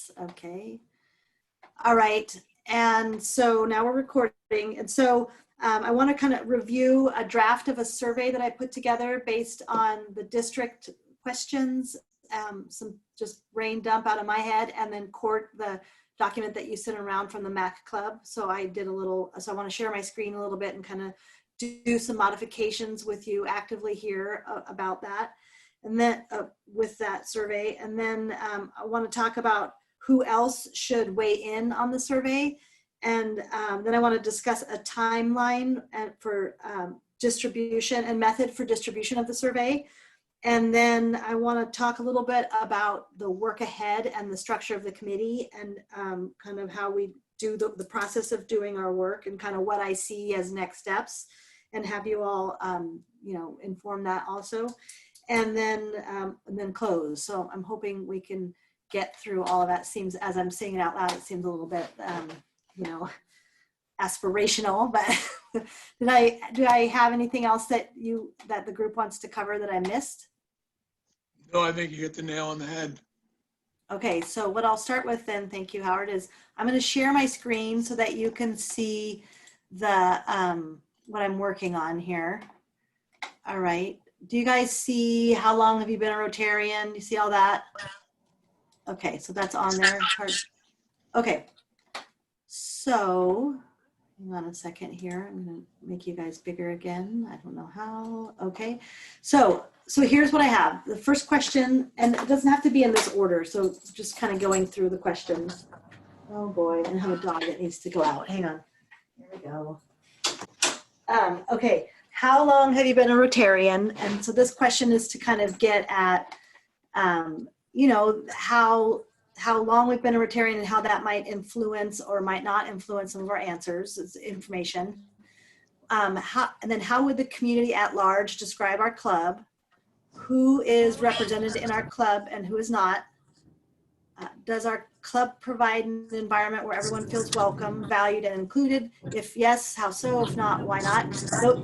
Yes, okay. All right, and so now we're recording. And so I want to kind of review a draft of a survey that I put together based on the district questions, some just brain dump out of my head, and then the document that you sent around from the MAC Club. So I did a little, so I want to share my screen a little bit and kind of do some modifications with you actively here about that. And then with that survey. And then I want to talk about who else should weigh in on the survey. And then I want to discuss a timeline for distribution and method for distribution of the survey. And then I want to talk a little bit about the work ahead and the structure of the committee and kind of how we do the process of doing our work and kind of what I see as next steps, and have you all, you know, inform that also. And then close. So I'm hoping we can get through all of that. Seems, as I'm saying it out loud, it seems a little bit, you know, aspirational, but do I have anything else that the group wants to cover that I missed? No, I think you hit the nail on the head. Okay, so what I'll start with then, thank you, Howard, is I'm going to share my screen so that you can see the what I'm working on here. All right. Do you guys see how long have you been a Rotarian? You see all that? Okay, so that's on there. Okay, so hang on a second here. I'm gonna make you guys bigger again. I don't know how. Okay, so here's what I have. The first question, and it doesn't have to be in this order, so just kind of going through the questions. Oh boy, and I have a dog that needs to go out. Hang on. Here we go. Okay. How long have you been a Rotarian? And so this question is to kind of get at, you know, how long we've been a Rotarian and how that might influence or might not influence some of our answers. It's information. And then how would the community at large describe our club? Who is represented in our club and who is not? Does our club provide an environment where everyone feels welcome, valued, and included? If yes, how so? If not, why not? So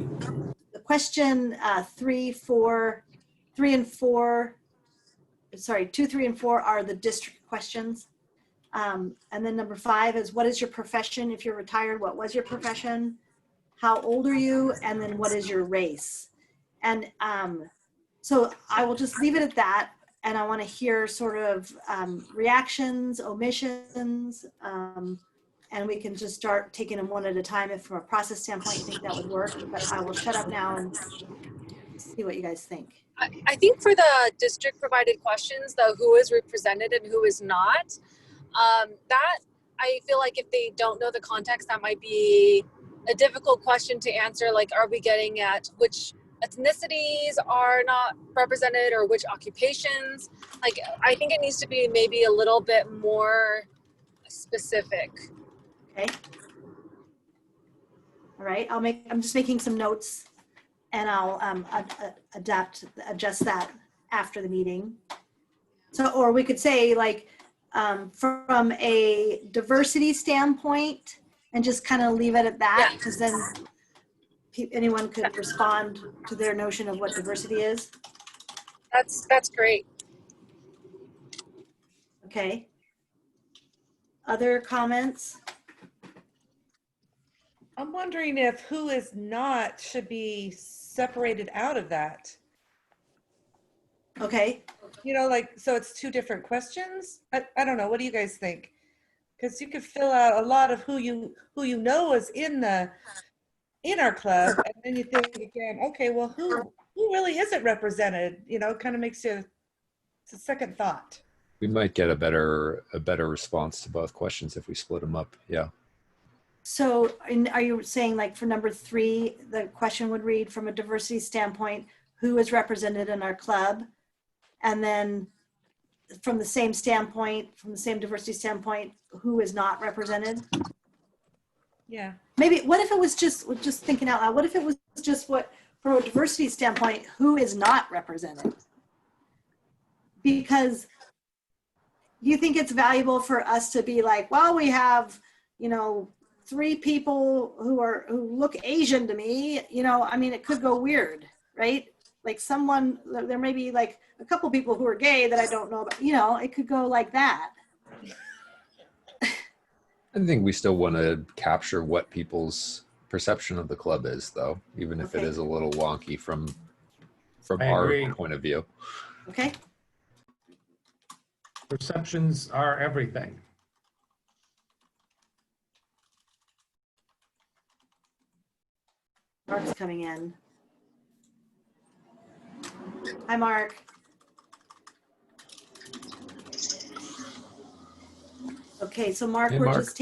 the question 2, 3, and 4 are the district questions. And then number 5 is, what is your profession? If you're retired, what was your profession? How old are you? And then what is your race? And so I will just leave it at that. And I want to hear sort of reactions, omissions, and we can just start taking them one at a time if from a process standpoint you think that would work. But I will shut up now and see what you guys think. I think for the district provided questions, the who is represented and who is not, that I feel like if they don't know the context, that might be a difficult question to answer. Like, are we getting at which ethnicities are not represented or which occupations? Like, I think it needs to be maybe a little bit more specific. Okay. All right. I'm just making some notes, and I'll adjust that after the meeting. So, or we could say like from a diversity standpoint, and just kind of leave it at that, because then anyone could respond to their notion of what diversity is. That's great. Okay. Other comments? I'm wondering if who is not should be separated out of that. Okay. You know, like, so it's 2 different questions. I don't know. What do you guys think? Because you could fill out a lot of who you know is in our club, and then you think again, okay, well, who really isn't represented? You know, kind of makes you, it's a second thought. We might get a better response to both questions if we split them up. Yeah. So are you saying, like, for number 3, the question would read, from a diversity standpoint, who is represented in our club? And then from the same standpoint, from the same diversity standpoint, who is not represented? Yeah. Maybe, what if it was just thinking out loud, what if it was just from a diversity standpoint, who is not represented? Because you think it's valuable for us to be like, well, we have, you know, 3 people who look Asian to me, you know, I mean, it could go weird, right? Like there may be like a couple people who are gay that I don't know about, you know, it could go like that. I think we still want to capture what people's perception of the club is, though, even if it Okay. is a little wonky from I our agree. point of view. Okay, Perceptions are everything. Mark's coming in. Hi, Mark. Okay, so Mark, Hey, we're Mark. just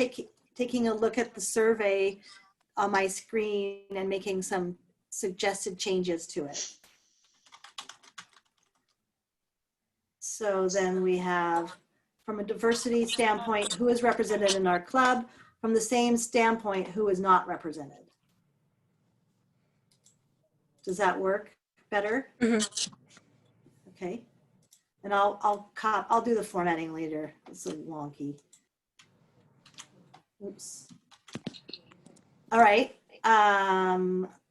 taking a look at the survey on my screen and making some suggested changes to it. So then we have, from a diversity standpoint, who is represented in our club? From the same standpoint, who is not represented? Does that work better? Okay. And I'll do the formatting later. It's a wonky. Oops. All right.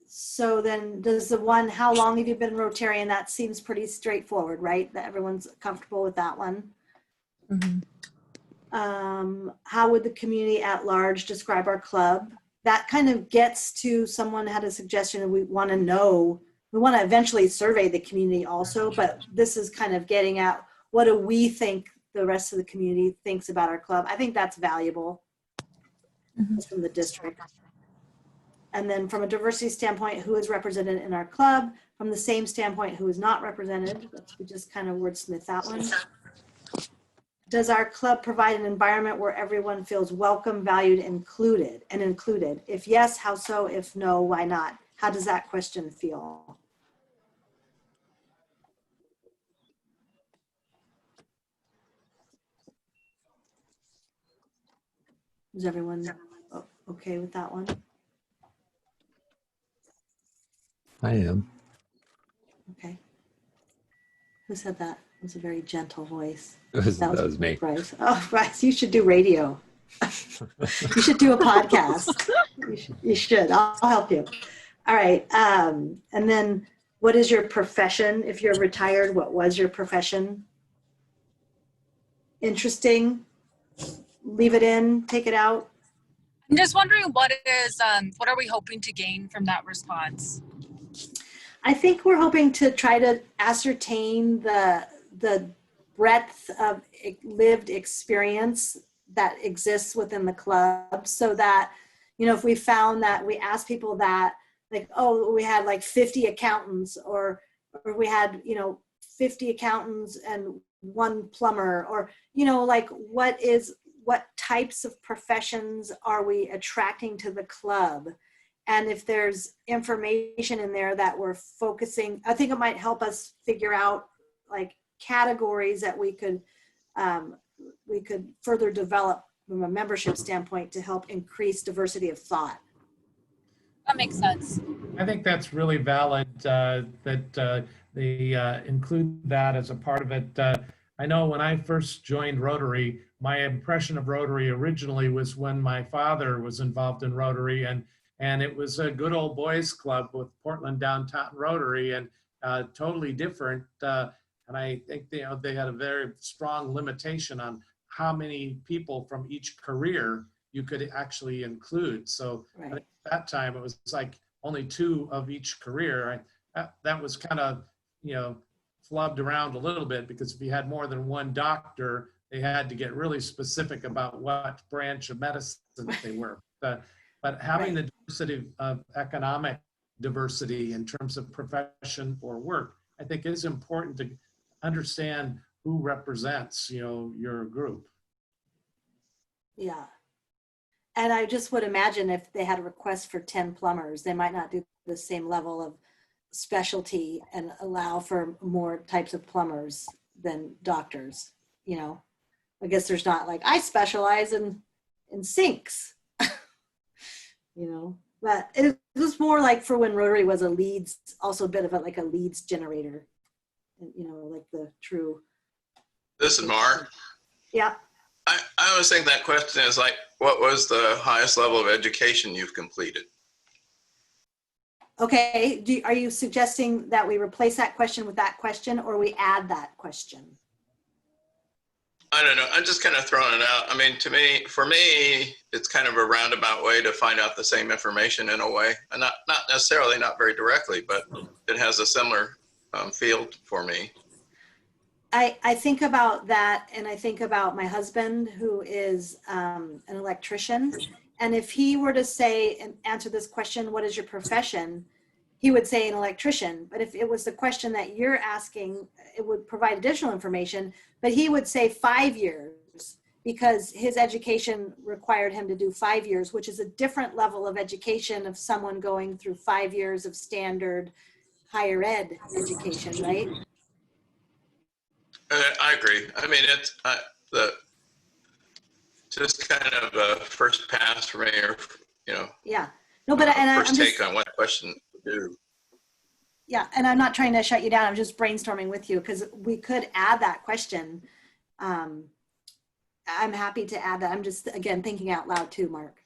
So then does the one, how long have you been Rotarian? That seems pretty straightforward, right? That everyone's comfortable with that one. How would the community at large describe our club? That kind of gets to, someone had a suggestion that we want to know, we want to eventually survey the community also, but this is kind of getting at what do we think the rest of the community thinks about our club. I think that's valuable. That's from the district. And then from a diversity standpoint, who is represented in our club? From the same standpoint, who is not represented? We just kind of wordsmith that one. Does our club provide an environment where everyone feels welcome, valued, included? If yes, how so? If no, why not? How does that question feel? Is everyone okay with that one? I am. Okay. Who said that? It was a very gentle voice. That was me. Bryce. Oh, Bryce, you should do radio. You should do a podcast. You should. I'll help you. All right. And then what is your profession? If you're retired, what was your profession? Interesting. Leave it in, take it out. I'm just wondering what are we hoping to gain from that response? I think we're hoping to try to ascertain the breadth of lived experience that exists within the club, so that, you know, if we found that we asked people that, like, oh, we had like 50 accountants, or we had, you know, 50 accountants and one plumber, or, you know, like what types of professions are we attracting to the club? And if there's information in there that we're focusing, I think it might help us figure out like categories that we could further develop from a membership standpoint to help increase diversity of thought. That makes sense. I think that's really valid, that they include that as a part of it. I know when I first joined Rotary, my impression of Rotary originally was when my father was involved in Rotary, and it was a good old boys club with Portland Downtown Rotary, and totally different. And I think they had a very strong limitation on how many people from each career you could actually include. So Right. I think at that time it was like only 2 of each career. That was kind of, you know, flubbed around a little bit, because if you had more than one doctor, they had to get really specific about what branch of medicine they were. But having the diversity of economic diversity in terms of profession or work, I think is important to understand who represents, you know, your group. Yeah. And I just would imagine if they had a request for 10 plumbers, they might not do the same level of specialty and allow for more types of plumbers than doctors, you know. I guess there's not like, I specialize in sinks, you know, but it was more like for when Rotary was a leads, also a bit of like a leads generator, you know, like the true. This is Mark. Yeah. I always think that question is like, what was the highest level of education you've completed? Okay, are you suggesting that we replace that question with that question, or we add that question? I don't know. I'm just kind of throwing it out. I mean, for me, it's kind of a roundabout way to find out the same information in a way, and not necessarily, not very directly, but it has a similar field for me. I think about that, and I think about my husband, who is an electrician. And if he were to say and answer this question, what is your profession? He would say an electrician. But if it was the question that you're asking, it would provide additional information. But he would say 5 years, because his education required him to do 5 years, which is a different level of education of someone going through 5 years of standard higher ed education, right? I agree. I mean, it's the just kind of a first pass for me, or Yeah. No, but and first I'm take just, on what question to do. yeah, and I'm not trying to shut you down. I'm just brainstorming with you, because we could add that question. I'm happy to add that. I'm just, again, thinking out loud too, Mark.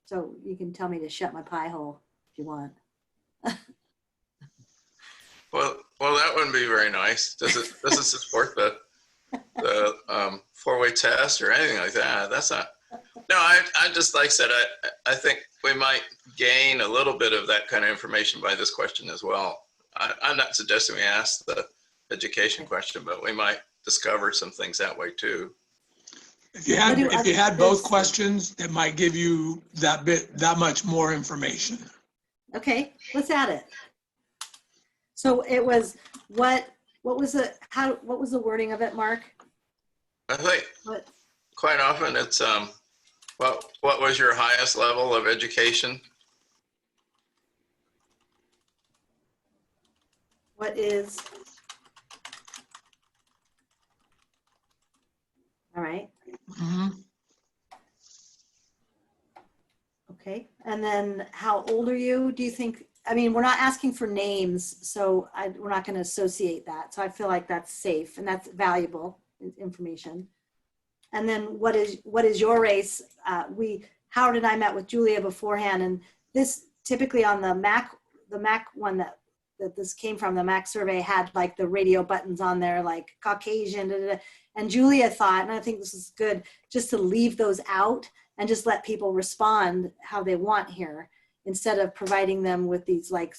So you can tell me to shut my pie hole if you want. Well, that wouldn't be very nice. Does it support the four-way test or anything like that? That's not. No, I just, like I said, I think we might gain a little bit of that kind of information by this question as well. I'm not suggesting we ask the education question, but we might discover some things that way too. If you had both questions, it might give you that much more information. Okay, let's add it. So it was what was the wording of it, Mark? I think What? quite often it's what was your highest level of education? What is? All right. Mm-hmm. Okay. And then how old are you? Do you think, I mean, we're not asking for names, so we're not going to associate that. So I feel like that's safe and that's valuable information. And then what is your race? Howard and I met with Julia beforehand, and this typically on the Mac one that this came from, the Mac survey had like the radio buttons on there, like Caucasian, and Julia thought, and I think this is good, just to leave those out and just let people respond how they want here, instead of providing them with these like,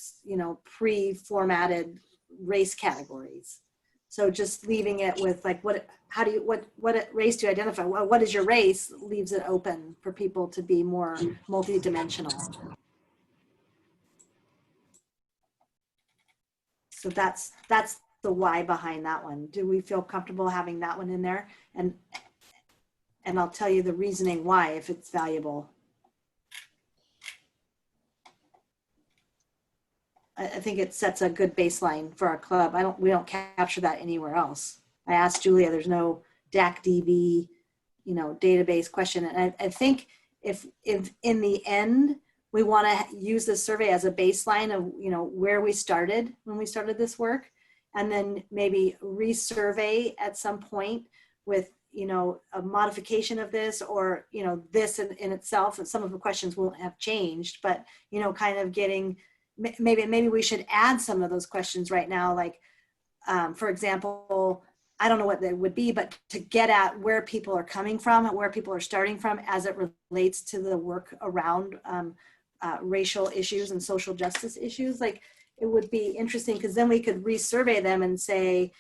pre-formatted race categories. So just leaving it with like, what race do you identify? What is your race? Leaves it open for people to be more multidimensional. So that's the why behind that one. Do we feel comfortable having that one in there? And I'll tell you the reasoning why, if it's valuable. I think it sets a good baseline for our club. We don't capture that anywhere else. I asked Julia, there's no DAC-DB, database question. And I think if in the end, we want to use this survey as a baseline of, where we started when we started this work, and then maybe resurvey at some point with, a modification of this, or, this in itself, and some of the questions won't have changed, but, kind of getting, maybe we should add some of those questions right now. Like, for example, I don't know what they would be, but to get at where people are coming from and where people are starting from as it relates to the work around racial issues and social justice issues. Like, it would be interesting, because then we could resurvey them and say,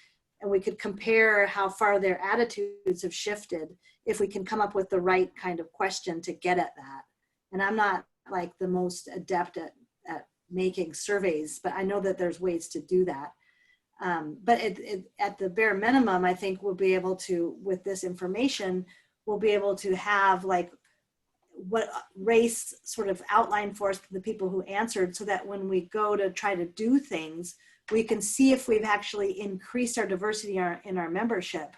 and we could compare how far their attitudes have shifted if we can come up with the right kind of question to get at that. And I'm not like the most adept at making surveys, but I know that there's ways to do that. But at the bare minimum, I think we'll be able to, with this information, we'll be able to have like what race sort of outlined for us, the people who answered, so that when we go to try to do things, we can see if we've actually increased our diversity in our membership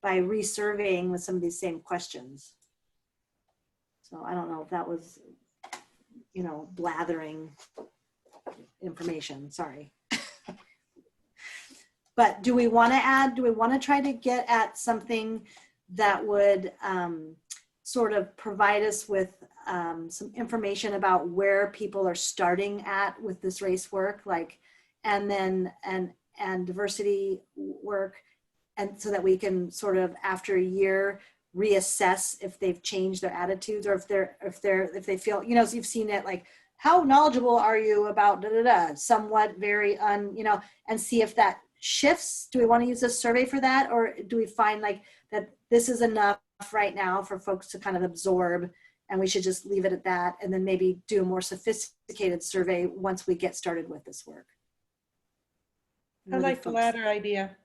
by resurveying with some of these same questions. So I don't know if that was, blathering information, sorry. But do we want to try to get at something that would sort of provide us with some information about where people are starting at with this race work, like, and diversity work, and so that we can sort of after a year reassess if they've changed their attitudes, or if they feel, you know, so you've seen it like, how knowledgeable are you about da da da, somewhat very and see if that shifts. Do we want to use a survey for that, or do we find like that this is enough right now for folks to kind of absorb, and we should just leave it at that, and then maybe do a more sophisticated survey once we get started with this work? I like the latter idea.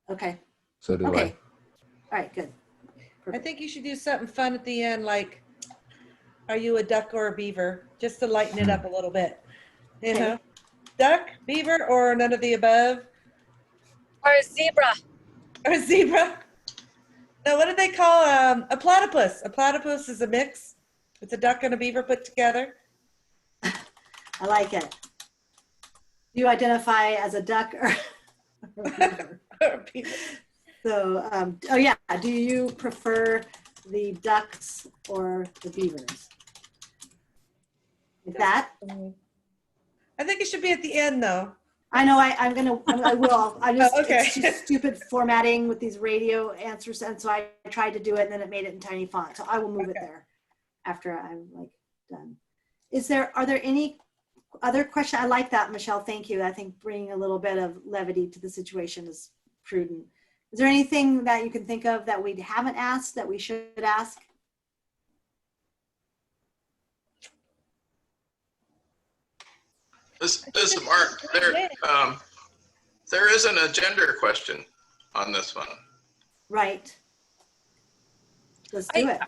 Okay. So do Okay. I. All right, good. I think you should do something fun at the end, like, are you a duck or a beaver? Just to lighten it up a little bit. You know, duck, beaver, or none of the above? Or a zebra. Or a zebra? No, what do they call a platypus? A platypus is a mix. It's a duck and a beaver put together. I like it. Do you identify as a duck or a beaver? Or a beaver. So, oh yeah, do you prefer the ducks or the beavers? Like that? I think it should be at the end, though. I know I will. I just, okay. It's just stupid formatting with these radio answers. And so I tried to do it and then it made it in tiny font. So I will move it there after I'm like done. Are there any other questions? I like that, Michelle. Thank you. I think bringing a little bit of levity to the situation is prudent. Is there anything that you can think of that we haven't asked that we should ask? This is Mark. There isn't a gender question on this one. Right. Let's do it.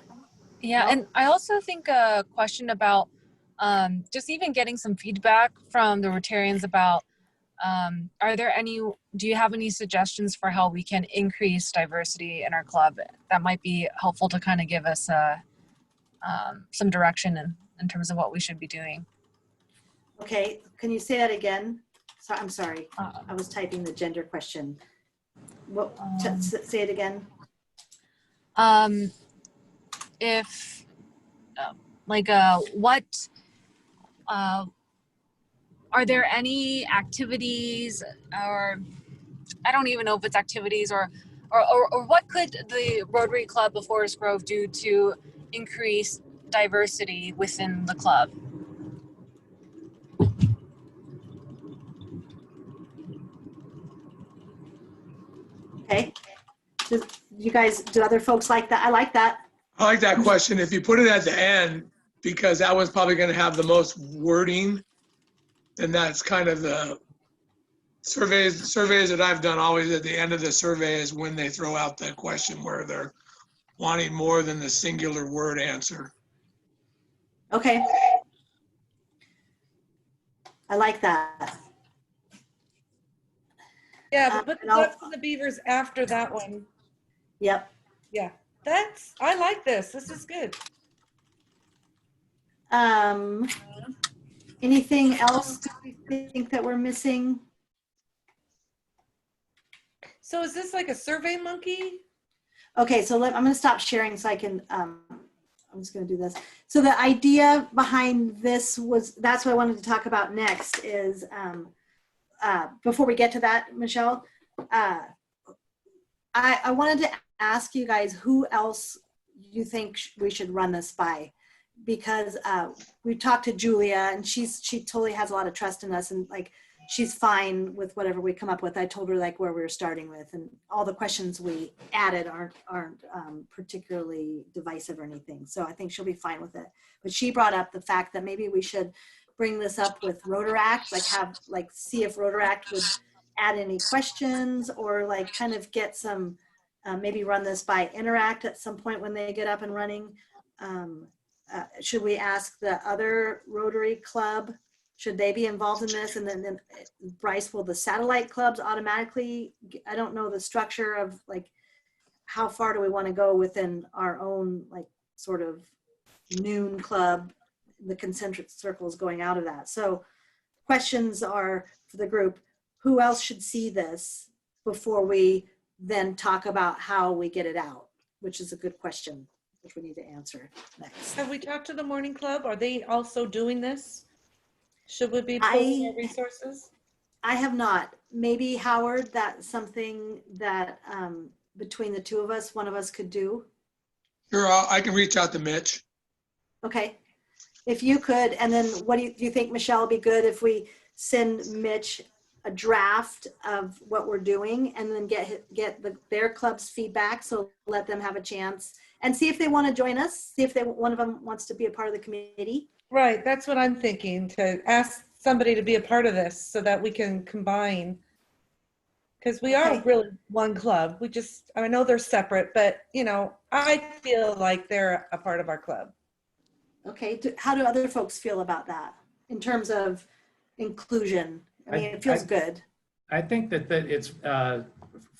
Yeah, and I also think a question about just even getting some feedback from the Rotarians about do you have any suggestions for how we can increase diversity in our club? That might be helpful to kind of give us some direction in terms of what we should be doing. Okay, can you say that again? So, I'm sorry, I was typing the gender question. What? Say it again. If are there any activities, or I don't even know if it's activities, or what could the Rotary Club of Forest Grove do to increase diversity within the club? Okay. Do other folks like that? I like that. I like that question. If you put it at the end, because that one's probably going to have the most wording, then that's kind of the surveys that I've done always at the end of the survey is when they throw out the question where they're wanting more than the singular word answer. Okay. I like that. Yeah, but put the ducks and the beavers after that one. Yep. Yeah, I like this. This is good. Anything else do we think that we're missing? So is this like a Surveymonkey? Okay, so I'm going to stop sharing so I can, I'm just going to do this. So the idea behind this that's what I wanted to talk about next is, before we get to that, Michelle, I wanted to ask you guys who else you think we should run this by, because we talked to Julia and she totally has a lot of trust in us, and like she's fine with whatever we come up with. I told her like where we were starting with, and all the questions we added aren't particularly divisive or anything. So I think she'll be fine with it. But she brought up the fact that maybe we should bring this up with Rotaract, see if Rotaract would add any questions, or like kind of get some, maybe run this by Interact at some point when they get up and running. Should we ask the other Rotary Club? Should they be involved in this? And then Bryce, will the satellite clubs automatically, I don't know the structure of like, how far do we want to go within our own like sort of noon club, the concentric circles going out of that. So questions are for the group, who else should see this before we then talk about how we get it out, which is a good question, which we need to answer next. Have we talked to the morning club? Are they also doing this? Should we be pulling our resources? I have not. Maybe Howard, that's something that between the two of us, one of us could do. Sure, I can reach out to Mitch. Okay. If you could, and then what do you think, Michelle, would be good if we send Mitch a draft of what we're doing and then get their club's feedback, so let them have a chance and see if they want to join us, see if one of them wants to be a part of the committee. Right, that's what I'm thinking, to ask somebody to be a part of this so that we can combine. Because we are Okay. really one club. I know they're separate, but I feel like they're a part of our club. Okay. How do other folks feel about that in terms of inclusion? I mean, it feels good. I think that it's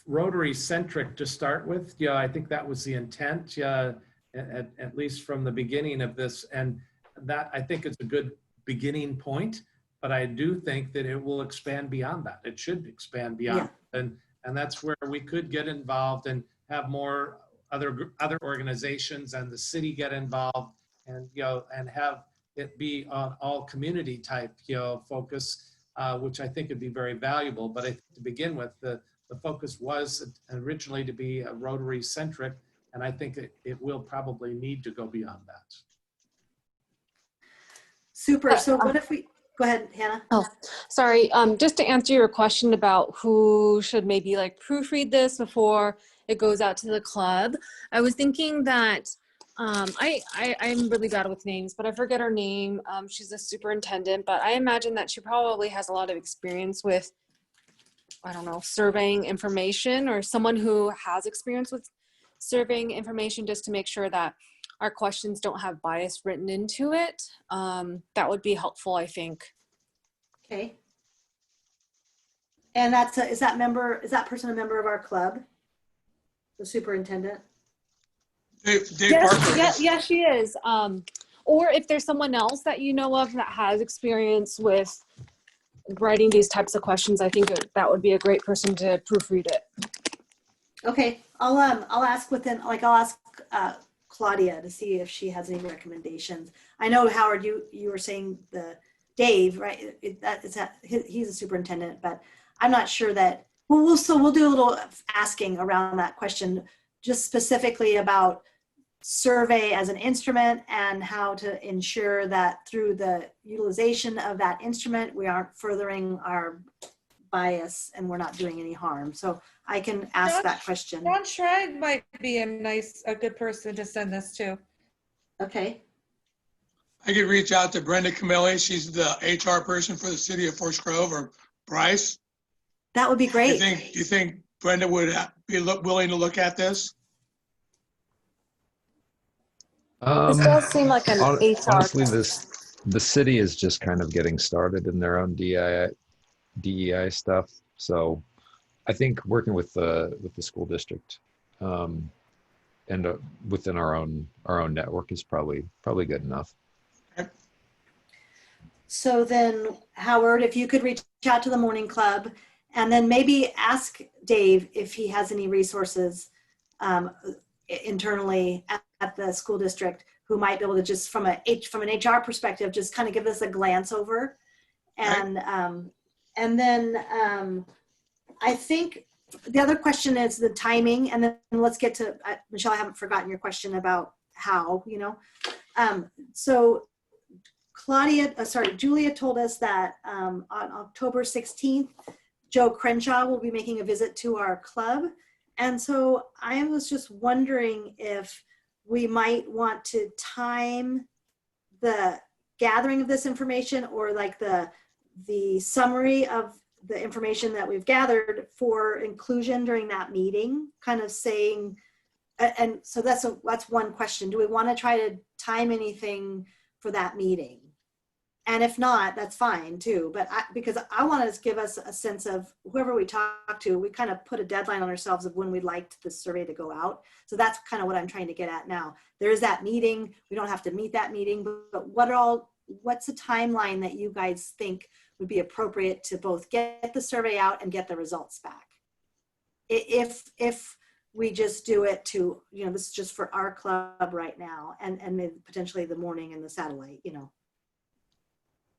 Rotary centric to start with. Yeah, I think that was the intent, at least from the beginning of this. And that, I think, is a good beginning point. But I do think that it will expand beyond that. It should expand beyond. Yeah. And that's where we could get involved and have more other organizations and the city get involved, and and have it be on all community type focus, which I think would be very valuable. But I think to begin with, the focus was originally to be a Rotary centric, and I think it will probably need to go beyond that. Super. So what if we go ahead, Hannah? Oh, sorry. Just to answer your question about who should maybe like proofread this before it goes out to the club, I was thinking that I'm really bad with names, but I forget her name. She's a superintendent, but I imagine that she probably has a lot of experience with, I don't know, surveying information, or someone who has experience with surveying information, just to make sure that our questions don't have bias written into it. That would be helpful, I think. Okay. And is that person a member of our club? The superintendent? Dave Yes, Parker. yeah, she is. Or if there's someone else that you know of that has experience with writing these types of questions, I think that would be a great person to proofread it. Okay, I'll ask I'll ask Claudia to see if she has any recommendations. I know, Howard, you were saying Dave, right? He's a superintendent, but I'm not sure that we'll do a little asking around that question, just specifically about survey as an instrument and how to ensure that through the utilization of that instrument, we aren't furthering our bias and we're not doing any harm. So I can ask that question. John Schrag might be a good person to send this to. Okay. I could reach out to Brenda Camilli. She's the HR person for the city of Forest Grove, or Bryce. That would be great. Do you think Brenda would be willing to look at this? This does seem like an HR. Honestly, the city is just kind of getting started in their own DEI stuff. So I think working with the school district and within our own network is probably good enough. So then, Howard, if you could reach out to the morning club and then maybe ask Dave if he has any resources internally at the school district who might be able to, just from an HR perspective, just kind of give us a glance over. And then I think the other question is the timing, and then let's get to, Michelle, I haven't forgotten your question about how, so Julia told us that on October 16th, Joe Crenshaw will be making a visit to our club. And so I was just wondering if we might want to time the gathering of this information, or like the summary of the information that we've gathered for inclusion during that meeting, kind of saying, and so that's one question. Do we want to try to time anything for that meeting? And if not, that's fine too. But because I want to give us a sense of whoever we talk to, we kind of put a deadline on ourselves of when we'd like the survey to go out. So that's kind of what I'm trying to get at now. There is that meeting. We don't have to meet that meeting, but what's the timeline that you guys think would be appropriate to both get the survey out and get the results back? If we just do it to, this is just for our club right now, and maybe potentially the morning and the satellite,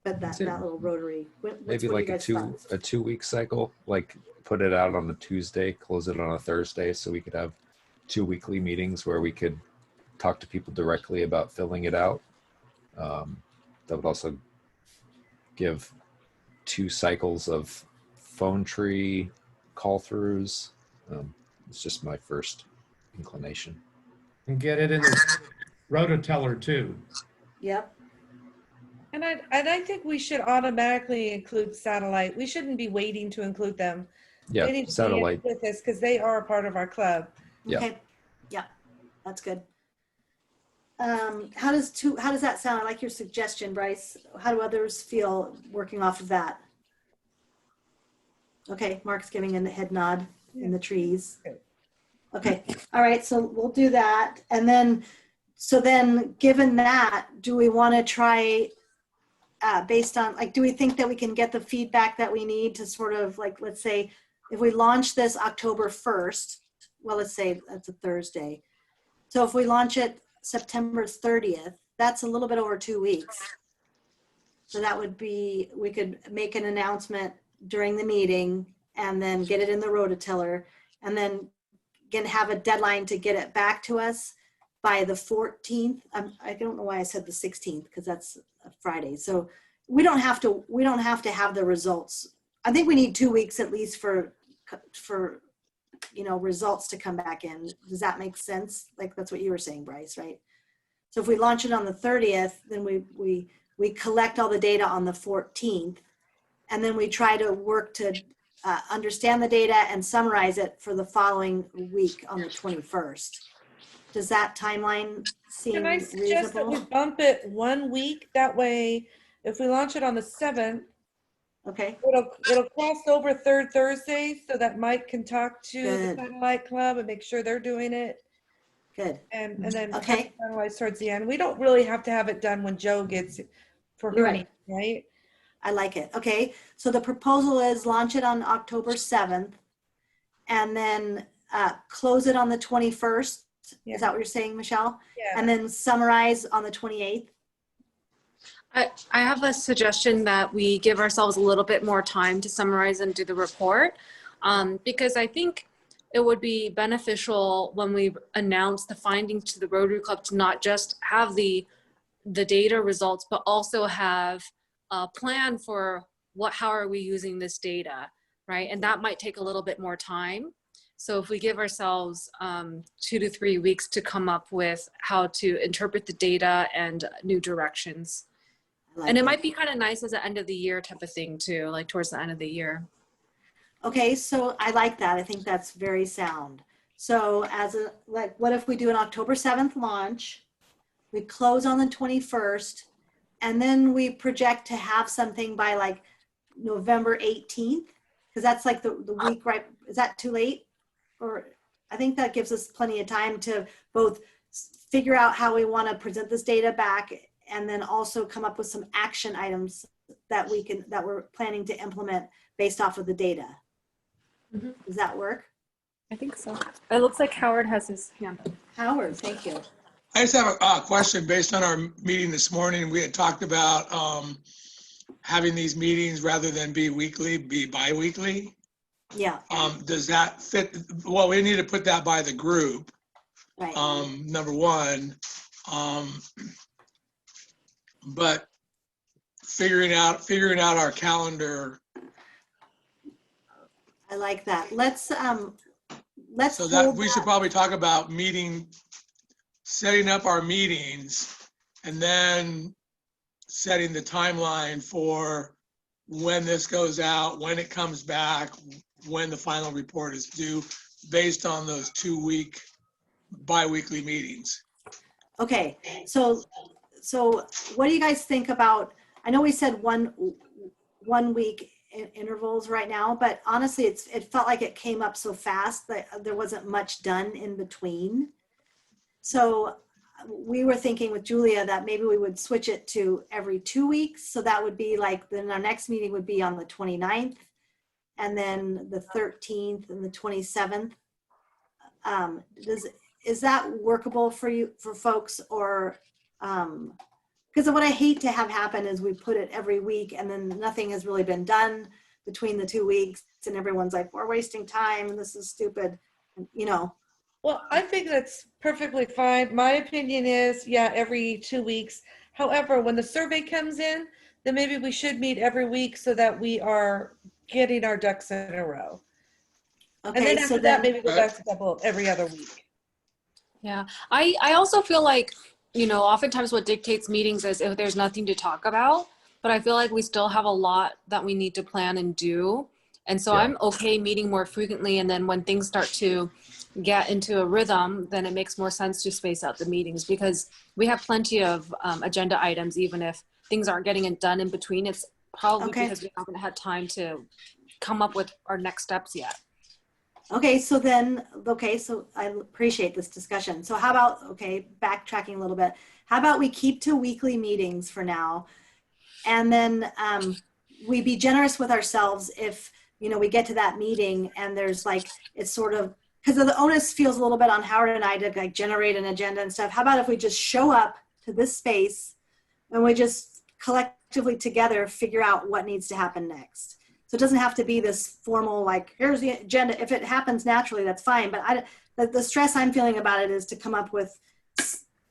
but that little Rotary. Maybe like a 2-week cycle, like put it out on a Tuesday, close it on a Thursday, so we could have 2 weekly meetings where we could talk to people directly about filling it out. That would also give 2 cycles of phone tree call throughs. It's just my first inclination. And get it in the rototeller too. Yep. And I think we should automatically include satellite. We shouldn't be waiting to include them. Yeah, They need to satellite. be with us because they are a part of our club. Yeah. Okay. Yeah, that's good. How does that sound? I like your suggestion, Bryce. How do others feel working off of that? Okay, Mark's giving a head nod in the trees. Okay, all right, so we'll do that. And then, so then given that, do we want to try based on, like, do we think that we can get the feedback that we need to sort of like, let's say, if we launch this October 1st, well, let's say that's a Thursday. So if we launch it September 30th, that's a little bit over 2 weeks. So that would be, we could make an announcement during the meeting and then get it in the rototiller and then again have a deadline to get it back to us by the 14th. I don't know why I said the 16th because that's a Friday. So we don't have to have the results. I think we need 2 weeks at least for results to come back in. Does that make sense? Like that's what you were saying, Bryce, right? So if we launch it on the 30th, then we collect all the data on the 14th, and then we try to work to understand the data and summarize it for the following week on the 21st. Does that timeline seem Can I suggest that we reasonable? bump it 1 week? That way, if we launch it on the 7th, Okay, it'll cross over third Thursday so that Mike can talk to the Good. satellite club and make sure they're doing it. good. And then Okay. finalize towards the end. We don't really have to have it done when Joe gets it for her You're right. meeting, right? I like it. Okay, so the proposal is launch it on October 7th and then close it on the 21st. Yeah. Is that what you're saying, Michelle? Yeah. And then summarize on the 28th? I have a suggestion that we give ourselves a little bit more time to summarize and do the report, because I think it would be beneficial when we announce the findings to the Rotary Club to not just have the data results, but also have a plan for how are we using this data, right? And that might take a little bit more time. So if we give ourselves 2 to 3 weeks to come up with how to interpret the data and new directions. And it might be kind of nice as an end of the year type of thing too, like towards the end of the year. Okay, so I like that. I think that's very sound. So what if we do an October 7th launch, we close on the 21st, and then we project to have something by like November 18th? Because that's like the week, right? Is that too late? Or I think that gives us plenty of time to both figure out how we want to present this data back and then also come up with some action items that we're planning to implement based off of the data. Mm-hmm. Does that work? I think so. It looks like Howard has his hand up. Howard, thank you. I just have a question based on our meeting this morning. We had talked about having these meetings rather than be weekly, be bi-weekly. Yeah. Does that fit? Well, we need to put that by the group. Right. Number one. But figuring out our calendar. I like that. Let's So that we should probably talk about setting up our meetings and then setting the timeline for when this goes out, when it comes back, when the final report is due, based on those 2-week bi-weekly meetings. Okay, so what do you guys think about, I know we said one week intervals right now, but honestly, it felt like it came up so fast that there wasn't much done in between. So we were thinking with Julia that maybe we would switch it to every 2 weeks. So that would be like, then our next meeting would be on the 29th and then the 13th and the 27th. Is that workable for folks, or because what I hate to have happen is we put it every week and then nothing has really been done between the 2 weeks and everyone's like, we're wasting time and this is stupid, you know. Well, I think that's perfectly fine. My opinion is, yeah, every 2 weeks. However, when the survey comes in, then maybe we should meet every week so that we are getting our ducks in a row. And Okay, then so after that, then, maybe go back to every other week. Yeah, I also feel like, you know, oftentimes what dictates meetings is if there's nothing to talk about, but I feel like we still have a lot that we need to plan and do. And so Yeah. I'm okay meeting more frequently. And then when things start to get into a rhythm, then it makes more sense to space out the meetings because we have plenty of agenda items, even if things aren't getting it done in between. It's probably Okay. because we haven't had time to come up with our next steps yet. okay, so then, okay, so I appreciate this discussion. So how about, okay, backtracking a little bit. How about we keep to weekly meetings for now? And then we be generous with ourselves if, you know, we get to that meeting and there's like, it's sort of, because the onus feels a little bit on Howard and I to like generate an agenda and stuff. How about if we just show up to this space and we just collectively together figure out what needs to happen next? So it doesn't have to be this formal, like, here's the agenda. If it happens naturally, that's fine. But the stress I'm feeling about it is to come up with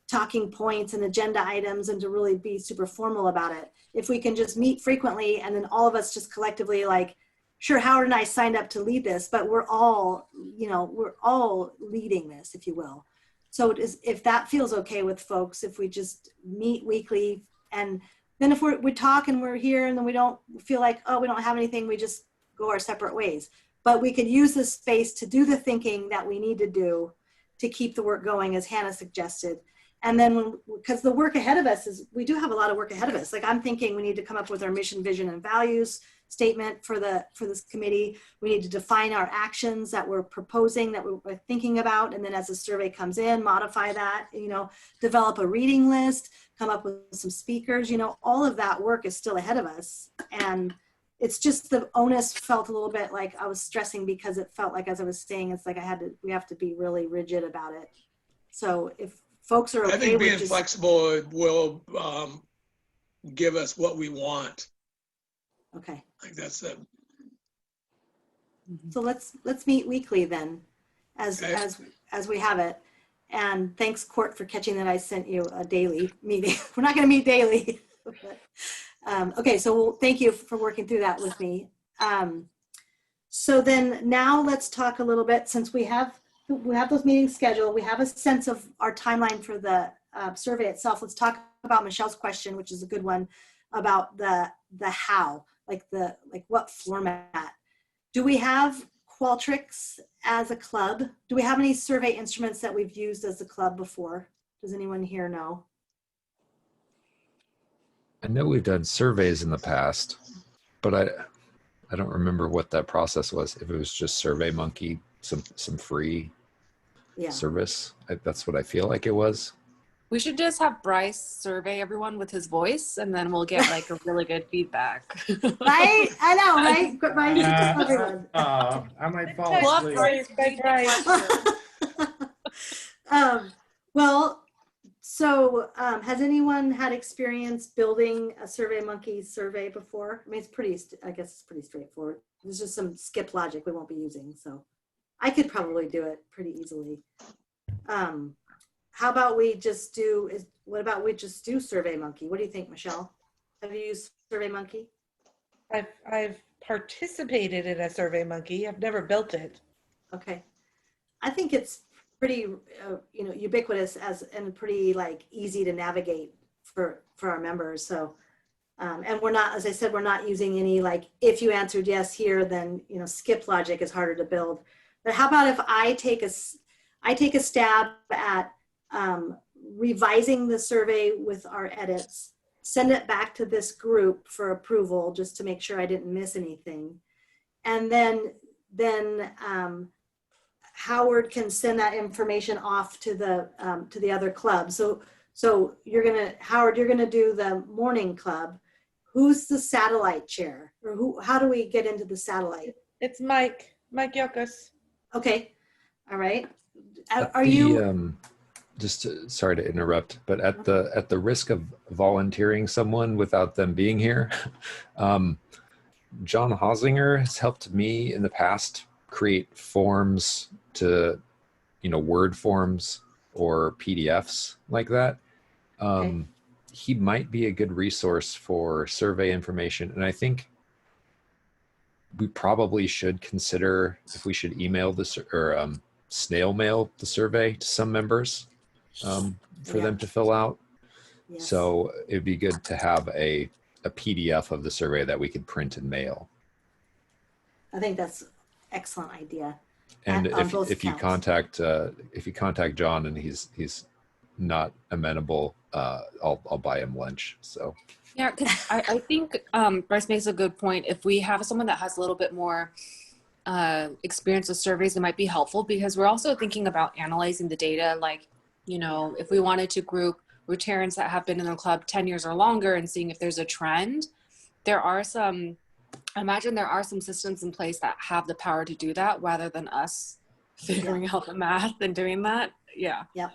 talking points and agenda items and to really be super formal about it. If we can just meet frequently and then all of us just collectively like, sure, Howard and I signed up to lead this, but we're all, you know, we're all leading this, if you will. So it is, if that feels okay with folks, if we just meet weekly and then if we talk and we're here and then we don't feel like, oh, we don't have anything, we just go our separate ways. But we could use this space to do the thinking that we need to do to keep the work going, as Hannah suggested. And then because the work ahead of us is, we do have a lot of work ahead of us. Like I'm thinking we need to come up with our mission, vision, and values statement for this committee. We need to define our actions that we're proposing, that we're thinking about. And then as the survey comes in, modify that, you know, develop a reading list, come up with some speakers, you know, all of that work is still ahead of us. And it's just the onus felt a little bit like I was stressing because it felt like, as I was saying, it's like we have to be really rigid about it. So if folks are okay, I think being with flexible will give us what we want. okay. Like that's it. So let's meet weekly then, as Okay. as we have it. And thanks, Court, for catching that I sent you a daily meeting. We're not going to meet daily. But, okay, so thank you for working through that with me. So then now let's talk a little bit, since we have those meetings scheduled, we have a sense of our timeline for the survey itself. Let's talk about Michelle's question, which is a good one, about the how, like what format. Do we have Qualtrics as a club? Do we have any survey instruments that we've used as a club before? Does anyone here know? I know we've done surveys in the past, but I don't remember what that process was. If it was just Surveymonkey, some free service. That's what I feel like it was. We should just have Bryce survey everyone with his voice, and then we'll get like a really good feedback. Right? I know, right? Bryce, everyone. I might fall We'll have asleep. Bryce read the question. Well, so has anyone had experience building a Surveymonkey survey before? I mean, I guess it's pretty straightforward. There's just some skip logic we won't be using, so I could probably do it pretty easily. How about we just do Surveymonkey? What do you think, Michelle? Have you used Surveymonkey? I've participated in a Surveymonkey. I've never built it. Okay. I think it's pretty, ubiquitous and pretty like easy to navigate for our members. So, and we're not, as I said, we're not using any like, if you answered yes here, then, skip logic is harder to build. But how about if I take a stab at revising the survey with our edits, send it back to this group for approval, just to make sure I didn't miss anything. And then Howard can send that information off to the other club. So Howard, you're gonna do the morning club. Who's the satellite chair, or how do we get into the satellite? It's Mike Yokas. Okay, all right. That Are the, you? sorry to interrupt, but at the risk of volunteering someone without them being here, John Hosinger has helped me in the past create forms to, Word forms or PDFs like that. Okay. He might be a good resource for survey information. And I think we probably should consider if we should email this or snail mail the survey to some members for them to fill out. Yes. So it'd be good to have a PDF of the survey that we could print and mail. I think that's an excellent idea. And on both if you counts. contact John and he's not amenable, I'll buy him lunch. So Yeah, because I think Bryce makes a good point. If we have someone that has a little bit more experience with surveys, it might be helpful, because we're also thinking about analyzing the data. Like, if we wanted to group Rotarians that have been in the club 10 years or longer and seeing if there's a trend, I imagine there are some systems in place that have the power to do that rather than us figuring out the math and doing that. Yeah. Yep.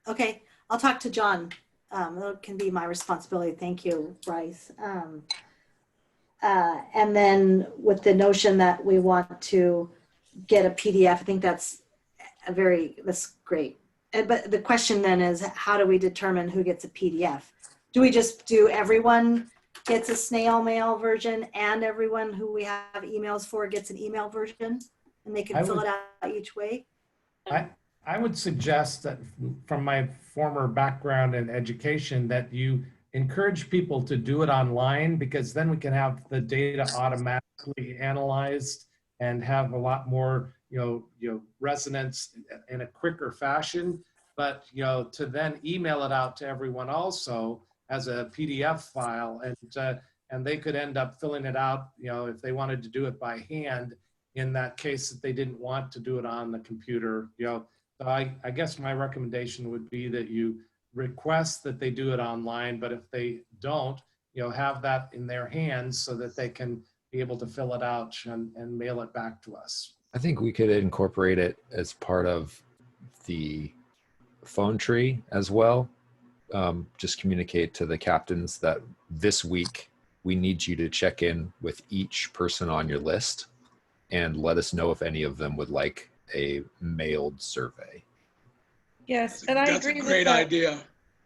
Okay. I'll talk to John. That can be my responsibility. Thank you, Bryce. And then with the notion that we want to get a PDF, I think that's great. But the question then is, how do we determine who gets a PDF? Do we just do everyone gets a snail mail version and everyone who we have emails for gets an email version, and they can fill it out each way? I would suggest that, from my former background in education, that you encourage people to do it online, because then we can have the data automatically analyzed and have a lot more, resonance in a quicker fashion. But, to then email it out to everyone also as a PDF file, and they could end up filling it out, if they wanted to do it by hand, in that case that they didn't want to do it on the computer. So I guess my recommendation would be that you request that they do it online, but if they don't, have that in their hands so that they can be able to fill it out and mail it back to us. I think we could incorporate it as part of the phone tree as well. Just communicate to the captains that this week we need you to check in with each person on your list and let us know if any of them would like a mailed survey. Yes, and I agree with that. That's a great idea.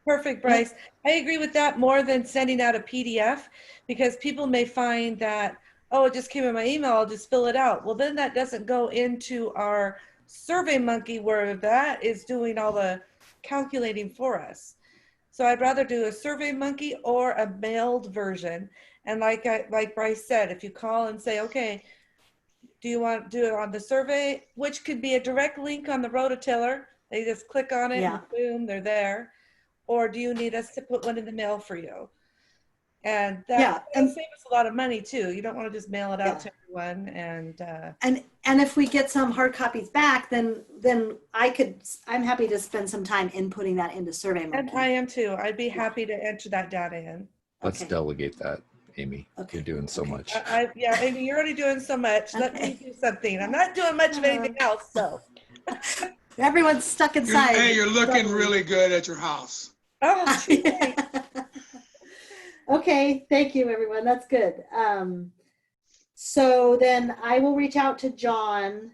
Perfect, Bryce. I agree with that more than sending out a PDF, because people may find that, oh, it just came in my email, I'll just fill it out. Well, then that doesn't go into our Surveymonkey, where that is doing all the calculating for us. So I'd rather do a Surveymonkey or a mailed version. And like Bryce said, if you call and say, okay, do you want to do it on the survey, which could be a direct link on the rototiller, they just click on it and boom, they're there. Or do you need us to put one in the mail for you? And that will save us a lot of money too. You don't want to just mail it out to everyone. And if we get some hard copies back, then I'm happy to spend some time inputting that into Surveymonkey. And I am too. I'd be happy to enter that data in. Let's delegate that, Amy. Okay. You're doing so much. Yeah, Amy, you're already doing so much. Let me do something. I'm not doing much of anything else, so. Everyone's stuck inside. Hey, you're looking really good at your house. Oh, Okay, thank you, everyone. That's good. So then I will reach out to John.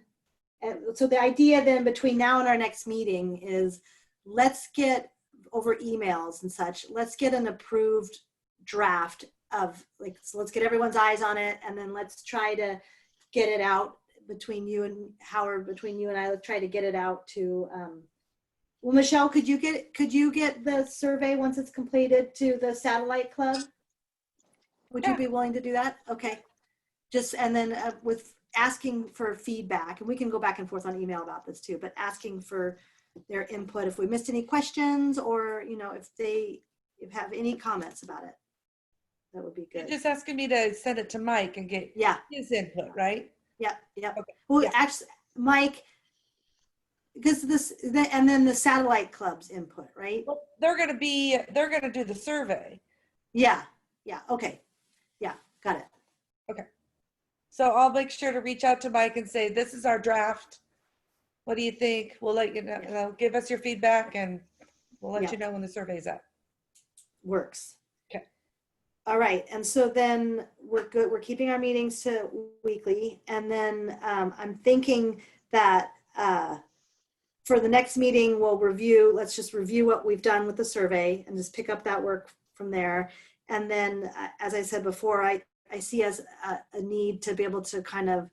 And so the idea then between now and our next meeting is, let's get over emails and such, let's get an approved draft of, so let's get everyone's eyes on it, and then let's try to get it out between you and Howard, between you and I, let's try to get it out to, well, Michelle, could you get the survey once it's completed to the satellite club? Would you be willing to do that? Okay. And then with asking for feedback, and we can go back and forth on email about this too, but asking for their input if we missed any questions, or, if they have any comments about it, that would be good. You're just asking me to send it to Mike and get his input, right? Yeah. Okay. Well, actually, Mike, because and then the satellite club's input, right? Well, they're going to do the survey. Yeah. Okay. Yeah. Got it. Okay. So I'll make sure to reach out to Mike and say, this is our draft. What do you think? We'll let you know, give us your feedback, and We'll let Yeah. you know when the survey's up. Works. Okay. All right, and so then we're good. We're keeping our meetings to weekly, and then I'm thinking that for the next meeting, we'll review. Let's just review what we've done with the survey and just pick up that work from there. And then, as I said before, I see as a need to be able to kind of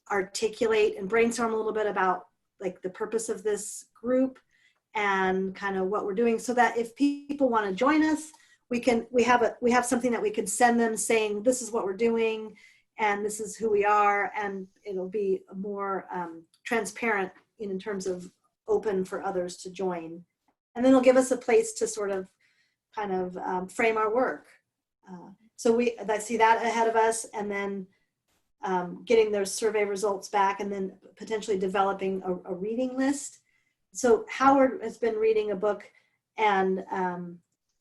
articulate and brainstorm a little bit about like the purpose of this group and kind of what we're doing, so that if people want to join us, we have something that we could send them saying this is what we're doing and this is who we are, and it'll be more transparent in terms of open for others to join, and then it'll give us a place to sort of kind of frame our work. So I see that ahead of us, and then getting those survey results back, and then potentially developing a reading list. So Howard has been reading a book, and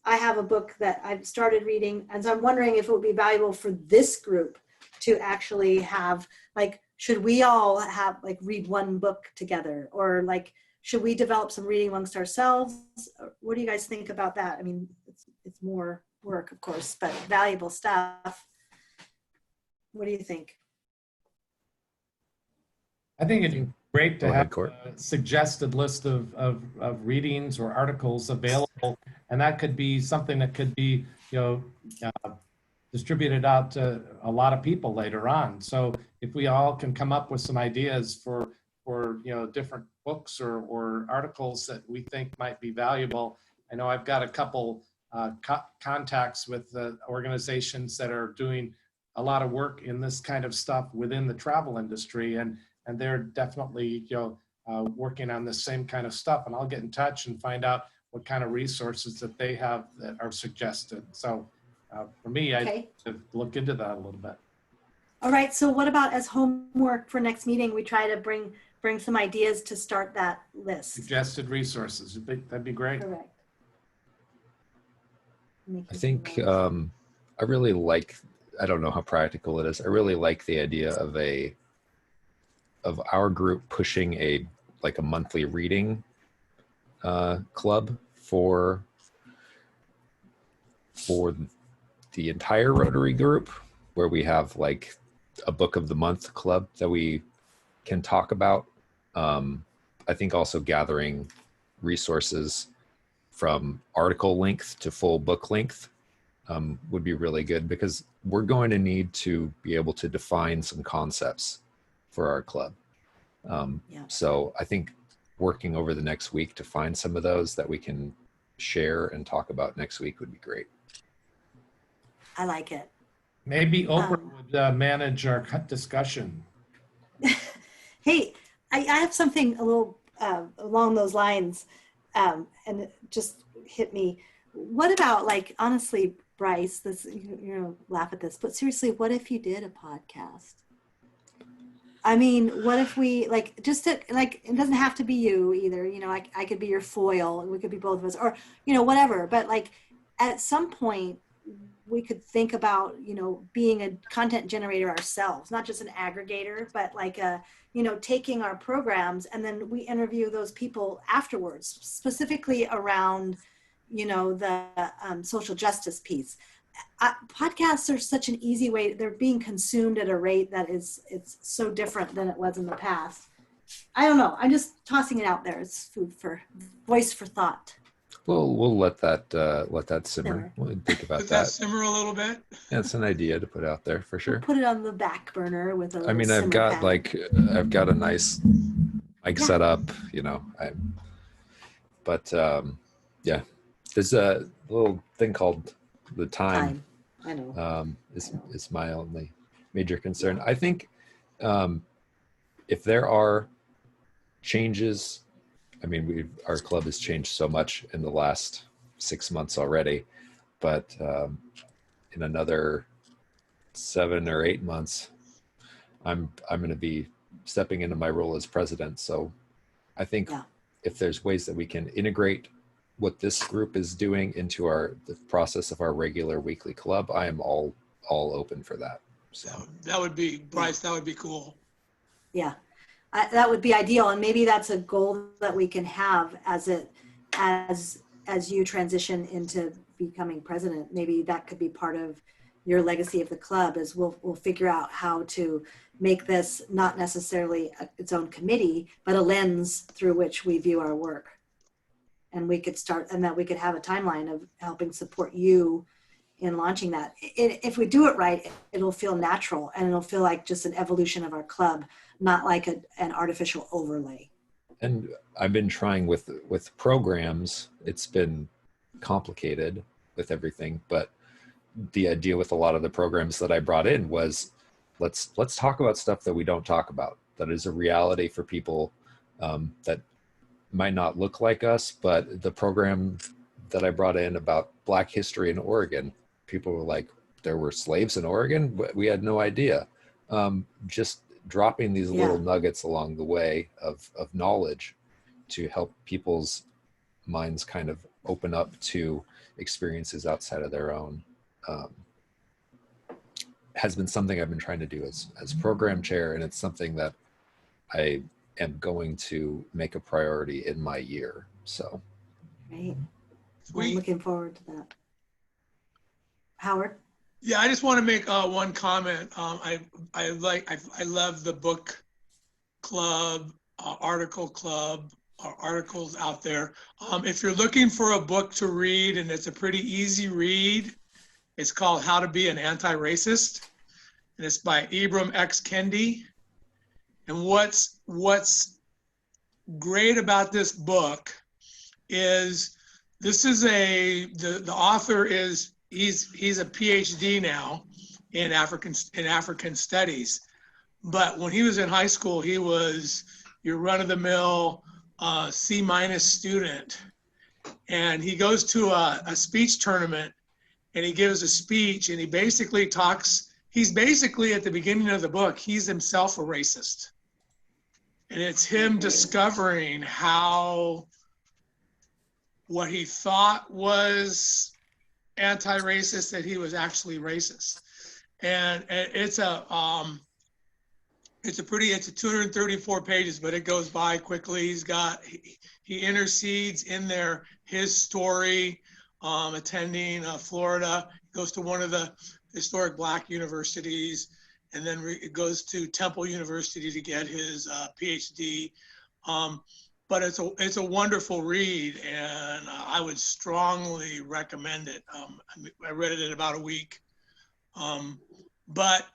I have a book that I've started reading. And so I'm wondering if it would be valuable for this group to actually have, like, should we all have, like, read one book together? Or, like, should we develop some reading amongst ourselves? What do you guys think about that? I mean, it's more work, of course, but valuable stuff. What do you think? I think it'd be great to Go ahead, have Court. a suggested list of readings or articles available, and that could be something that could be, distributed out to a lot of people later on. So if we all can come up with some ideas for different books or articles that we think might be valuable. I know I've got a couple contacts with organizations that are doing a lot of work in this kind of stuff within the travel industry, and they're definitely working on the same kind of stuff. And I'll get in touch and find out what kind of resources that they have that are suggested. So for me, Okay. I to look into that a little bit. All right, so what about as homework for next meeting, we try to bring some ideas to start that list? Suggested resources, that'd be great. Correct. I think I really like, I don't know how practical it is. I really like the idea of our group pushing a monthly reading club for the entire Rotary group, where we have like a book of the month club that we can talk about. I think also gathering resources from article length to full book length would be really good, because we're going to need to be able to define some concepts for our club. So I think working over the next week to find some of those that we can share and talk about next week would be great. I like it. Maybe Oprah would manage our discussion. Hey, I have something a little along those lines, and it just hit me. What about, like, honestly, Bryce, this, laugh at this, but seriously, what if you did a podcast? I mean, what if we, like, just to, like, it doesn't have to be you either, I could be your foil, and we could be both of us, or, whatever, but, like, at some point, we could think about, being a content generator ourselves, not just an aggregator, but like taking our programs, and then we interview those people afterwards, specifically around, the social justice piece. Podcasts are such an easy way. They're being consumed at a rate that it's so different than it was in the past. I don't know. I'm just tossing it out there. It's voice for thought. We'll let that simmer. We'll think about Let that simmer a little bit. Yeah, it's an idea to put out there for sure. We'll put it on the back burner with a little I mean, I've got a nice mic set up, yeah, there's a little thing called the time. I know. Is my only major concern. I think if there are changes, I mean, our club has changed so much in the last 6 months already, but in another 7 or 8 months, I'm going to be stepping into my role as president. So I think if there's ways that we can integrate what this group is doing into the process of our regular weekly club, I am all open for that. So that would be, Bryce, that would be cool. Yeah. That would be ideal, and maybe that's a goal that we can have as as you transition into becoming president, maybe that could be part of your legacy of the club, is we'll figure out how to make this not necessarily its own committee, but a lens through which we view our work. And we could start, and that we could have a timeline of helping support you in launching that. If we do it right, it'll feel natural, and it'll feel like just an evolution of our club, not like an artificial overlay. And I've been trying with programs. It's been complicated with everything, but the idea with a lot of the programs that I brought in was let's talk about stuff that we don't talk about, that is a reality for people that might not look like us. But the program that I brought in about Black history in Oregon, people were like, there were slaves in Oregon? We had no idea. Just dropping these little nuggets along the way of knowledge to help people's minds kind of open up to experiences outside of their own has been something I've been trying to do as program chair, and it's something that I am going to make a priority in my year. So Great. Well, I'm looking forward to that. Howard? Yeah, I just want to make one comment. I love the book club, article club, articles out there. If you're looking for a book to read, and it's a pretty easy read, it's called How to Be an Anti-Racist, and it's by Ibram X. Kendi. And what's great about this book is the author is he's a PhD now in African studies, but when he was in high school, he was your run-of-the-mill C- student, and he goes to a speech tournament, and he gives a speech, and he's basically at the beginning of the book, he's himself a racist, and it's him discovering how what he thought was anti-racist, that he was actually racist. And it's 234 pages, but it goes by quickly. He intercedes in there his story, attending Florida, goes to one of the historic Black universities, and then goes to Temple University to get his PhD. But it's a wonderful read, and I would strongly recommend it. I read it in about a week. But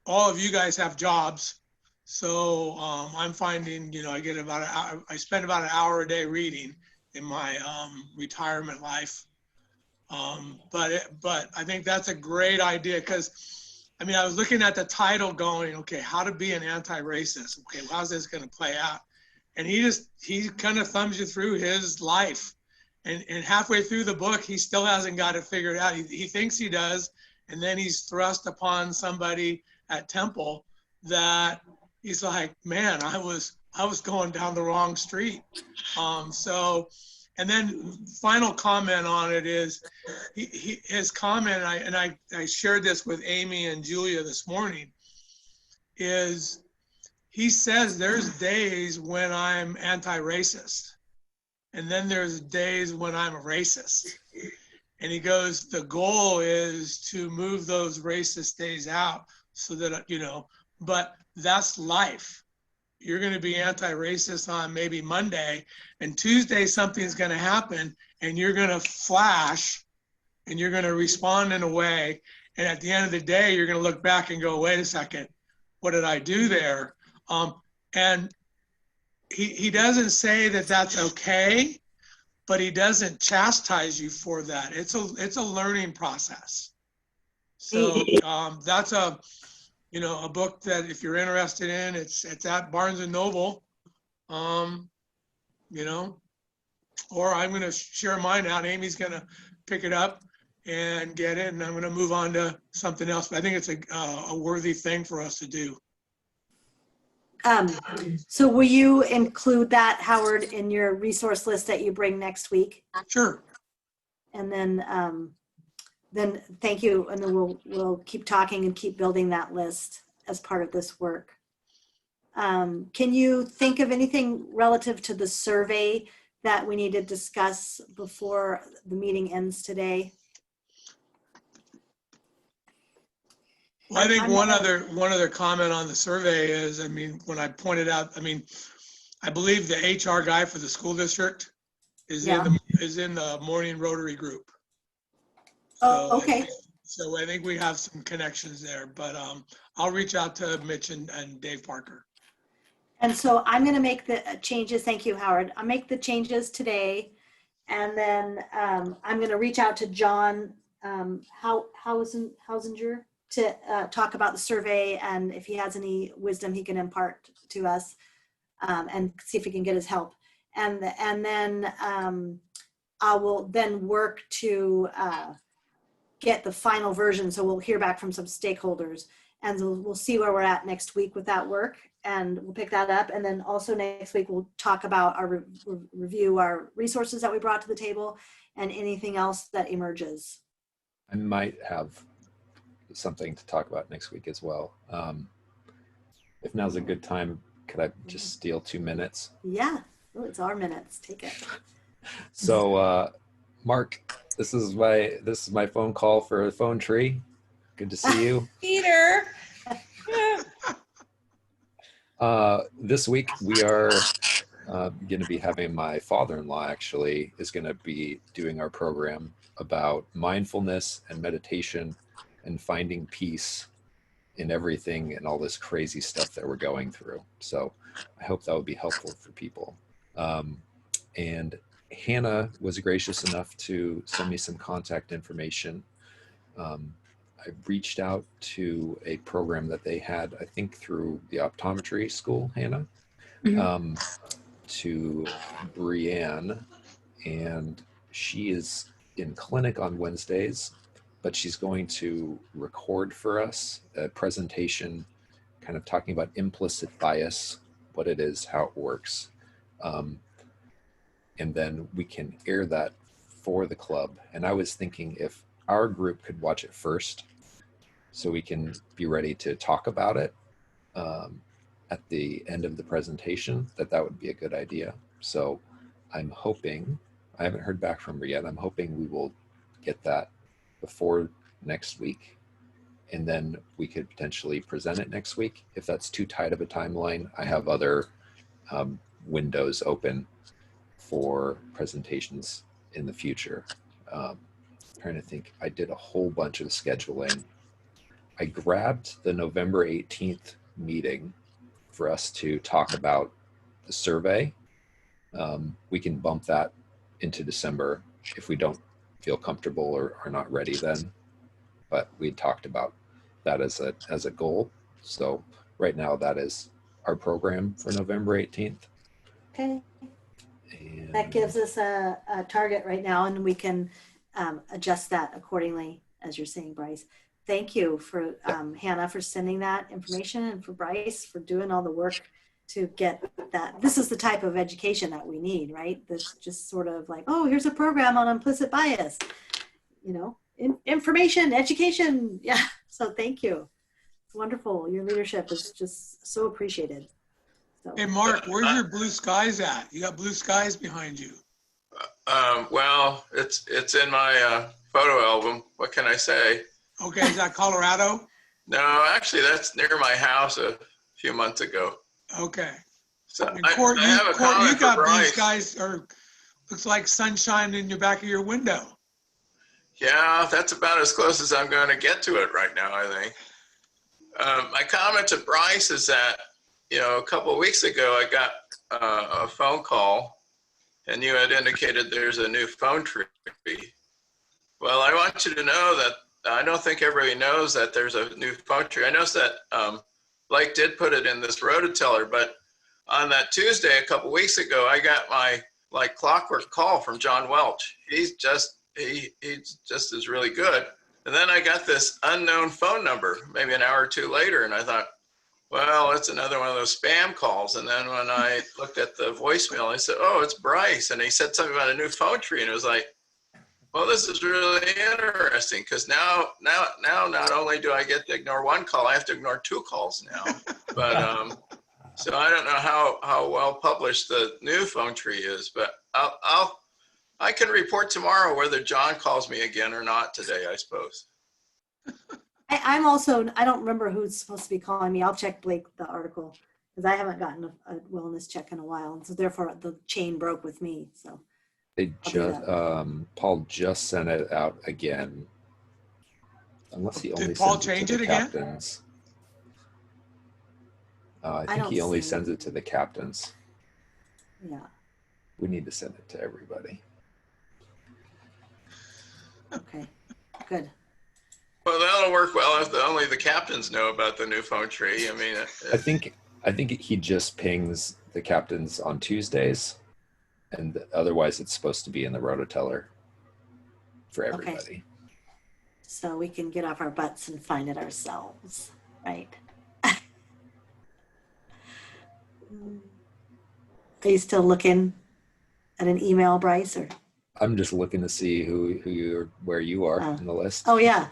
all of you guys have jobs, so I'm finding, I spend about an hour a day reading in my retirement life. But I think that's a great idea, because I was looking at the title going, okay, how to be an anti-racist. Okay, well, how's this going to play out? And he kind of thumbs you through his life. And halfway through the book, he still hasn't got it figured out. He thinks he does. And then he's thrust upon somebody at Temple that he's like, man, I was going down the wrong street. And then final comment on it is his comment, and I shared this with Amy and Julia this morning, is he says there's days when I'm anti-racist, and then there's days when I'm a racist. And he goes, the goal is to move those racist days out so that, but that's life. You're going to be anti-racist on maybe Monday, and Tuesday something's going to happen, and you're going to flash, and you're going to respond in a way. And at the end of the day, you're going to look back and go, wait a second, what did I do there? And he doesn't say that that's okay, but he doesn't chastise you for that. It's a learning process. So that's a book that if you're interested in, it's at Barnes and Noble, or I'm going to share mine out. Amy's going to pick it up and get it, and I'm going to move on to something else. But I think it's a worthy thing for us to do. So will you include that, Howard, in your resource list that you bring next week? Sure. And then thank you, and then we'll keep talking and keep building that list as part of this work. Can you think of anything relative to the survey that we need to discuss before the meeting ends today? Well, I think I'm one gonna- other comment on the survey is, I mean, when I pointed out, I mean, I believe the HR guy for the school district is Yeah. is in the morning Rotary group. Oh, okay. So I think we have some connections there, but I'll reach out to Mitch and Dave Parker. And so I'm going to make the changes. Thank you, Howard. I'll make the changes today. And then I'm going to reach out to John Hausinger to talk about the survey, and if he has any wisdom he can impart to us, and see if he can get his help. And then I will then work to get the final version. So we'll hear back from some stakeholders, and we'll see where we're at next week with that work, and we'll pick that up. And then also next week, we'll talk about our review our resources that we brought to the table and anything else that emerges. I might have something to talk about next week as well. If now's a good time, could I just steal 2 minutes? Yeah, oh, it's our minutes. Take it. So, Mark, this is my phone call for a phone tree. Good to see you. Peter. This week we are going to be having my father-in-law actually is going to be doing our program about mindfulness and meditation and finding peace in everything and all this crazy stuff that we're going through. So I hope that would be helpful for people. And Hannah was gracious enough to send me some contact information. I reached out to a program that they had, I think through the optometry school, Hannah, to Brianne, and she is in clinic on Wednesdays, but she's going to record for us a presentation kind of talking about implicit bias, what it is, how it works. And then we can air that for the club. And I was thinking if our group could watch it first, so we can be ready to talk about it at the end of the presentation, that would be a good idea. So I'm hoping, I haven't heard back from her yet, I'm hoping we will get that before next week. And then we could potentially present it next week. If that's too tight of a timeline, I have other windows open for presentations in the future. Trying to think, I did a whole bunch of scheduling. I grabbed the November 18th meeting for us to talk about the survey. We can bump that into December if we don't feel comfortable or are not ready then. But we talked about that as a goal. So right now that is our program for November 18th. Okay. And That gives us a target right now, and we can adjust that accordingly, as you're saying, Bryce. Thank you for Hannah for sending that information, and for Bryce for doing all the work to get that. This is the type of education that we need, right? This just sort of like, oh, here's a program on implicit bias, you know, information, education. Yeah. So thank you. It's wonderful. Your leadership is just so appreciated. So. Hey, Mark, where's your blue skies at? You got blue skies behind you. Well, it's in my photo album. What can I say? Okay, is that Colorado? No, actually, that's near my house a few months ago. Okay. So And I Court, have a Court, comment you got for blue Bryce. skies, or looks like sunshine in your back of your window. Yeah, that's about as close as I'm going to get to it right now, I think. My comment to Bryce is that, you know, a couple of weeks ago, I got a phone call, and you had indicated there's a new phone tree. Well, I want you to know that I don't think everybody knows that there's a new phone tree. I noticed that Blake did put it in this rototiller, but on that Tuesday, a couple weeks ago, I got my like clockwork call from John Welch. He just is really good. And then I got this unknown phone number maybe an hour or two later, and I thought, well, it's another one of those spam calls. And then when I looked at the voicemail, I said, oh, it's Bryce. And he said something about a new phone tree. And it was like, well, this is really interesting, because now not only do I get to ignore one call, I have to ignore 2 calls now. But So I don't know how well published the new phone tree is, but I can report tomorrow whether John calls me again or not today, I suppose. I'm also, I don't remember who's supposed to be calling me. I'll check Blake, the article, because I haven't gotten a wellness check in a while. And so therefore the chain broke with me. So They I'll do just Paul just sent it out again. Unless he only Did Paul sends it change to it the again? captains. I I think don't he only see sends it to the captains. yeah. We need to send it to everybody. Okay, good. Well, that'll work well if only the captains know about the new phone tree. I mean, I think he just pings the captains on Tuesdays, and otherwise it's supposed to be in the rototeller for Okay. everybody. So we can get off our butts and find it ourselves, right? Are you still looking at an email, Bryce? Or I'm just looking to see where you are Oh. on the list. oh yeah,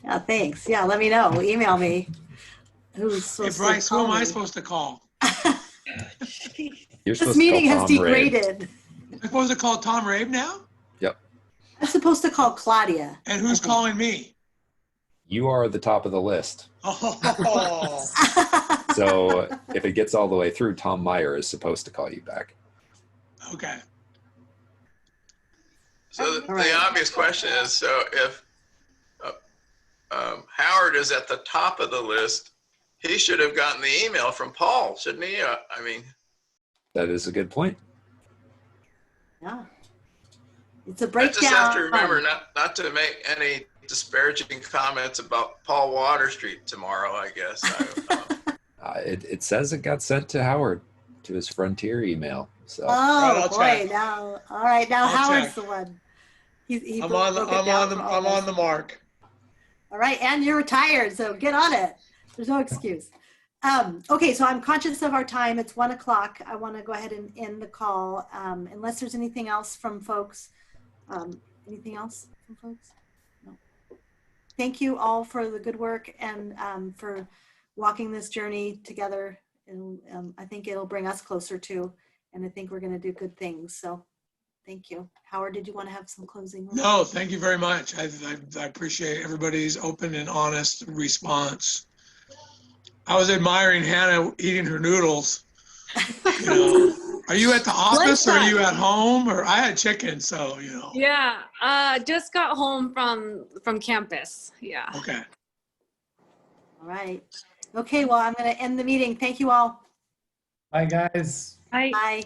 yeah. Thanks. Yeah, let me know. Email me. Who's Hey, supposed Bryce, to who call am I me? supposed to call? You're This supposed meeting to has call Tom Rabe. degraded. I'm supposed to call Tom Rabe now? Yep. I'm supposed to call Claudia. And who's I think. calling me? You are the top of the list. Oh, So if it gets all the way through, Tom Meyer is supposed to call you back. okay. so All right. the obvious question is, so if Howard is at the top of the list, he should have gotten the email from Paul, shouldn't he? I mean, That is a good point. Yeah. It's a I breakdown. just have to remember not to make any disparaging comments about Paul Water Street tomorrow, I guess. It says it got sent to Howard, to his Frontier email. So Right, Oh I'll boy! check. Now, all right. Now I'll Howard's check. the one. He I'm broke on the it down for all of us. mark. All right, and you're retired, so get on it. There's no excuse. Okay, so I'm conscious of our time. It's 1 o'clock. I want to go ahead and end the call, unless there's anything else from folks. Anything else from folks? No. Thank you all for the good work and for walking this journey together. And I think it'll bring us closer too, and I think we're going to do good things. So thank you. Howard, did you want to have some closing remarks? No, thank you very much. I appreciate everybody's open and honest response. I was admiring Hannah eating her noodles. You know, are you at the office or are you at home? Or I had chicken, so you know. Yeah, just got home from campus. Yeah. Okay. All right. Okay, well, I'm going to end the meeting. Thank you all. Bye, guys. Bye. Bye.